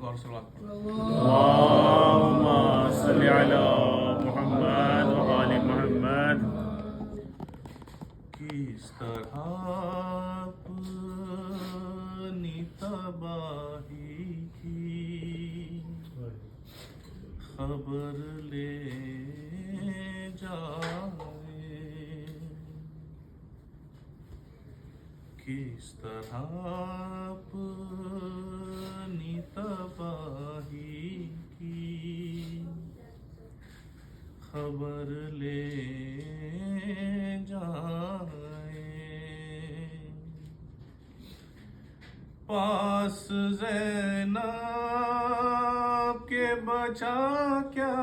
और सलावत पढ़ो। अल्लाहुम्मा सल्लि अला मुहम्मद व आलि मुहम्मद। किस तरह अपनी तबाही की खबर ले जाए, किस तरह अपनी तबाही की खबर ले जाए। पास ज़ैनब के बचा क्या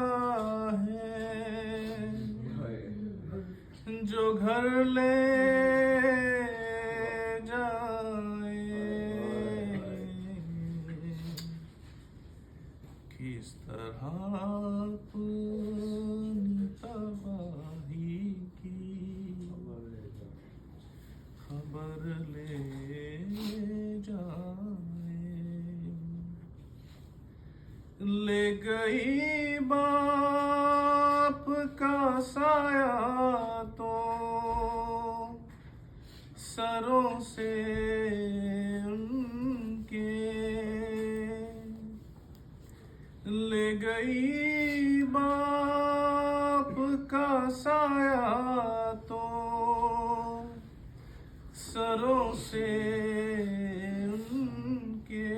है जो घर ले जाए, किस तरह अपनी तबाही की खबर ले जाए। ले गई बाप का साया तो सरों से उनके, ले गई बाप का साया तो सरों से उनके।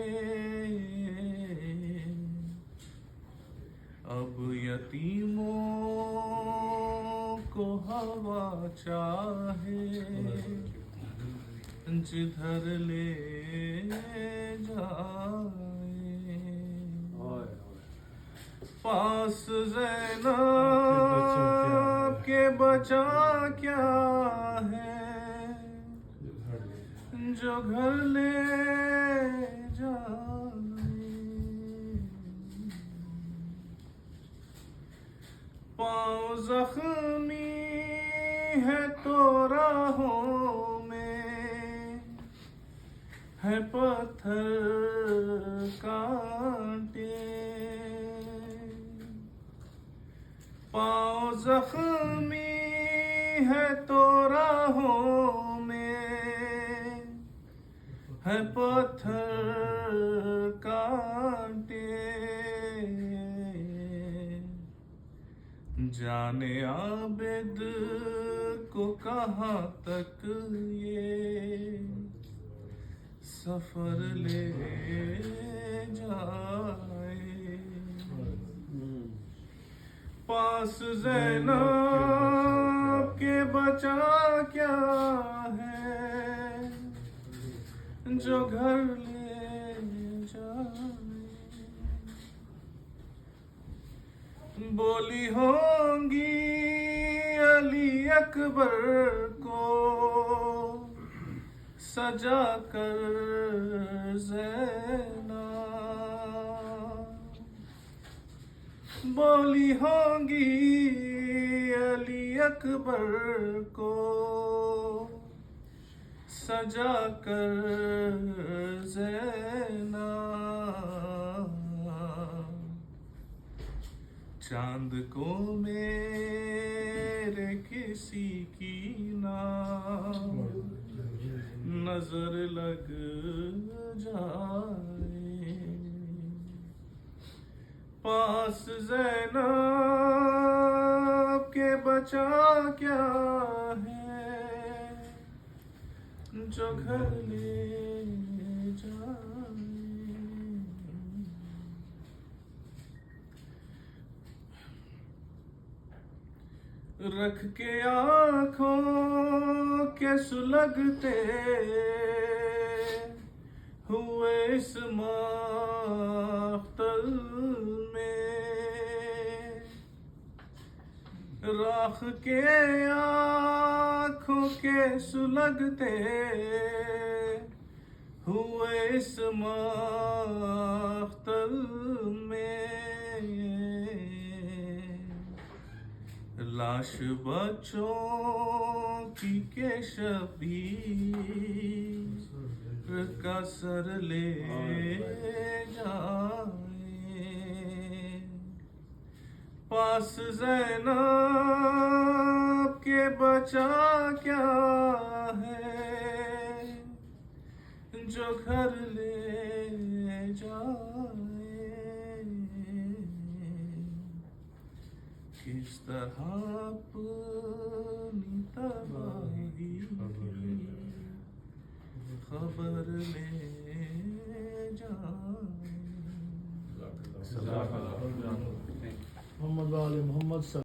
अब यतीमों को हवा चाहे जिधर ले जाए। पास ज़ैनब के बचा क्या है जो घर ले जाए। पाँव जख्मी है तो राहों में है पत्थर कांटे। पाँव जख्मी है तो राहों में है पत्थर कांटे। जाने आबिद को कहाँ तक ये सफर ले जाए। पास ज़ैनब के बचा क्या है जो घर ले जाए। बोली होंगी अली अकबर को सजा कर ज़ैनब, बोली होंगी अली अकबर को सजा कर ज़ैनब। चांद को मेरे किसी की ना नजर लग जाए। पास ज़ैनब के बचा क्या है जो घर ले जाए। रख के आँखों के सुलगते हुए इस माख्तल में, राख के आँखों के सुलगते हुए इस माख्तल में। लाश बच्चों की के शबीर का सर ले जाए, पास ज़ैनब के बचा क्या है जो घर ले जाए। किस तरह अपनी तबाही की खबर ले जाए। मोहम्मद वाले मोहम्मद